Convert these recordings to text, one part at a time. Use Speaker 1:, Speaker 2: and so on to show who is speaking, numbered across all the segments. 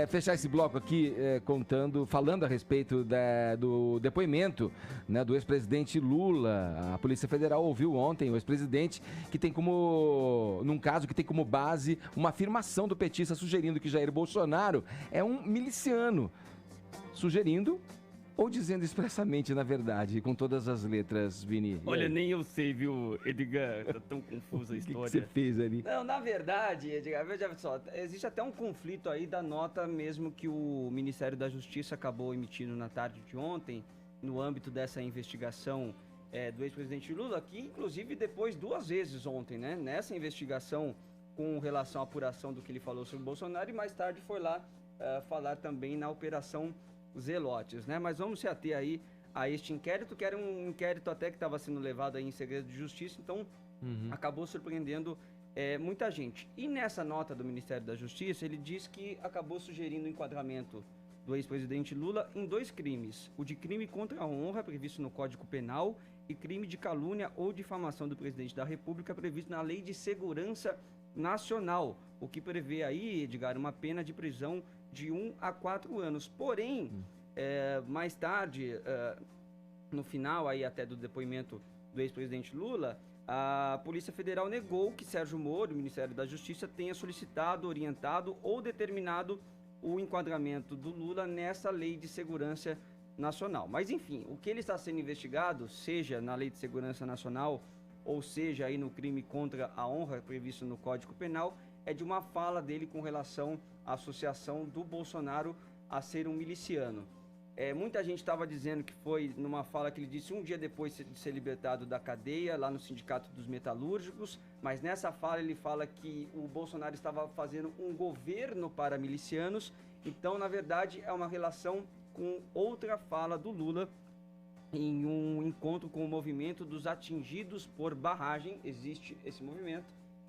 Speaker 1: Fechar esse bloco aqui falando a respeito do depoimento, né, do ex-presidente Lula. A Polícia Federal ouviu ontem o ex-presidente num caso que tem como base uma afirmação do petista sugerindo que Jair Bolsonaro é um miliciano. Sugerindo ou dizendo expressamente, na verdade, com todas as letras, Vini?
Speaker 2: Olha, nem eu sei, viu, Edgar? Tá tão confusa a história.
Speaker 1: O que você fez ali?
Speaker 2: Não, na verdade, Edgar, veja só, existe até um conflito aí da nota mesmo que o Ministério da Justiça acabou emitindo na tarde de ontem, no âmbito dessa investigação do ex-presidente Lula, que inclusive depois 2 vezes ontem, né? Nessa investigação com relação à apuração do que ele falou sobre o Bolsonaro e mais tarde foi lá falar também na Operação Zelotes, né? Mas vamos se ater aí a este inquérito, que era um inquérito até que estava sendo levado aí em segredo de justiça, então acabou surpreendendo muita gente. E nessa nota do Ministério da Justiça, ele diz que acabou sugerindo o enquadramento do ex-presidente Lula em 2 crimes. O de crime contra a honra, previsto no Código Penal, e crime de calúnia ou difamação do presidente da República, previsto na Lei de Segurança Nacional, o que prevê aí, Edgar, uma pena de prisão de 1 a 4 anos. Porém, mais tarde, no final aí até do depoimento do ex-presidente Lula, a Polícia Federal negou que Sérgio Moro, o Ministério da Justiça, tenha solicitado, orientado ou determinado o enquadramento do Lula nessa Lei de Segurança Nacional. Mas, enfim, o que ele está sendo investigado, seja na Lei de Segurança Nacional ou seja aí no crime contra a honra previsto no Código Penal, é de uma fala dele com relação à associação do Bolsonaro a ser um miliciano. Muita gente estava dizendo que foi numa fala que ele disse um dia depois de ser libertado da cadeia, lá no Sindicato dos Metalúrgicos, mas nessa fala ele fala que o Bolsonaro estava fazendo um governo para milicianos, então na verdade é uma relação com outra fala do Lula em um encontro com o movimento dos atingidos por barragem, existe esse movimento,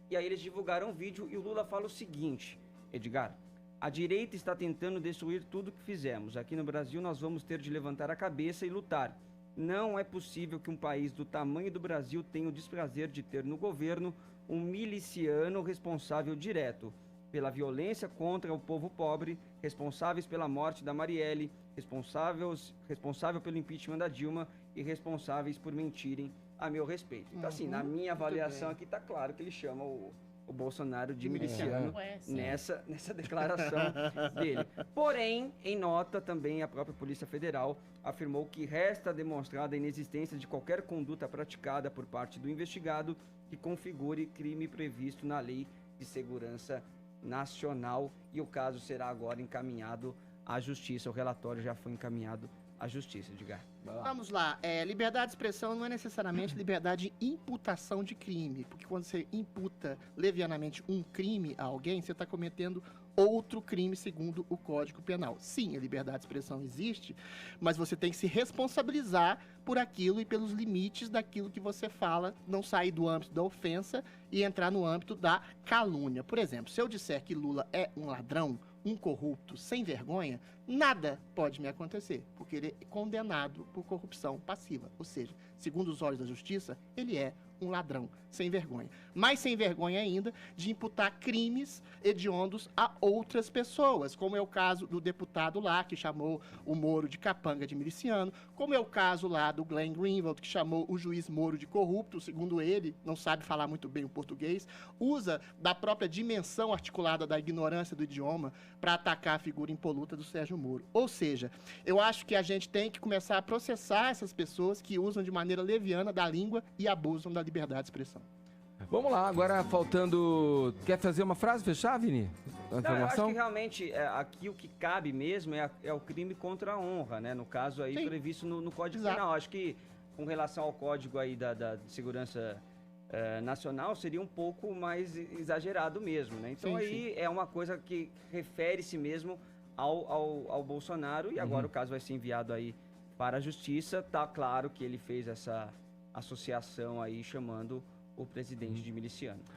Speaker 2: e aí eles divulgaram um vídeo e o Lula fala o seguinte, Edgar: a direita está tentando destruir tudo que fizemos. Aqui no Brasil nós vamos ter de levantar a cabeça e lutar. Não é possível que um país do tamanho do Brasil tenha o desprazer de ter no governo um miliciano responsável direto pela violência contra o povo pobre, responsáveis pela morte da Marielle, responsável pelo impeachment da Dilma e responsáveis por mentirem a meu respeito. Então, assim, na minha avaliação aqui tá claro que ele chama o Bolsonaro de miliciano nessa declaração dele. Porém, em nota também, a própria Polícia Federal afirmou que resta demonstrada a inexistência de qualquer conduta praticada por parte do investigado que configure crime previsto na Lei de Segurança Nacional, e o caso será agora encaminhado à Justiça. O relatório já foi encaminhado à Justiça, Edgar.
Speaker 3: Vamos lá, liberdade de expressão não é necessariamente liberdade de imputação de crime, porque quando você imputa levianamente um crime a alguém, você está cometendo outro crime segundo o Código Penal. Sim, a liberdade de expressão existe, mas você tem que se responsabilizar por aquilo e pelos limites daquilo que você fala, não sair do âmbito da ofensa e entrar no âmbito da calúnia. Por exemplo, se eu disser que Lula é um ladrão, um corrupto, sem vergonha, nada pode me acontecer, porque ele é condenado por corrupção passiva. Ou seja, segundo os olhos da justiça, ele é um ladrão sem vergonha. Mais sem vergonha ainda de imputar crimes hediondos a outras pessoas, como é o caso do deputado lá, que chamou o Moro de capanga de miliciano, como é o caso lá do Glenn Greenwald, que chamou o juiz Moro de corrupto, segundo ele, não sabe falar muito bem o português, usa da própria dimensão articulada da ignorância do idioma para atacar a figura impoluta do Sérgio Moro. Ou seja, eu acho que a gente tem que começar a processar essas pessoas que usam de maneira leviana da língua e abusam da liberdade de expressão.
Speaker 1: Vamos lá, agora faltando... Quer fazer uma frase, fechar, Vini?
Speaker 2: Não, eu acho que realmente aqui o que cabe mesmo é o crime contra a honra, né? No caso aí, sim, previsto no Código Penal. Acho que com relação ao código aí da Segurança Nacional seria um pouco mais exagerado mesmo, né? Então sim. É uma coisa que refere-se mesmo ao Bolsonaro e agora o caso vai ser enviado aí para a Justiça. Tá claro que ele fez essa associação aí chamando o presidente de miliciano.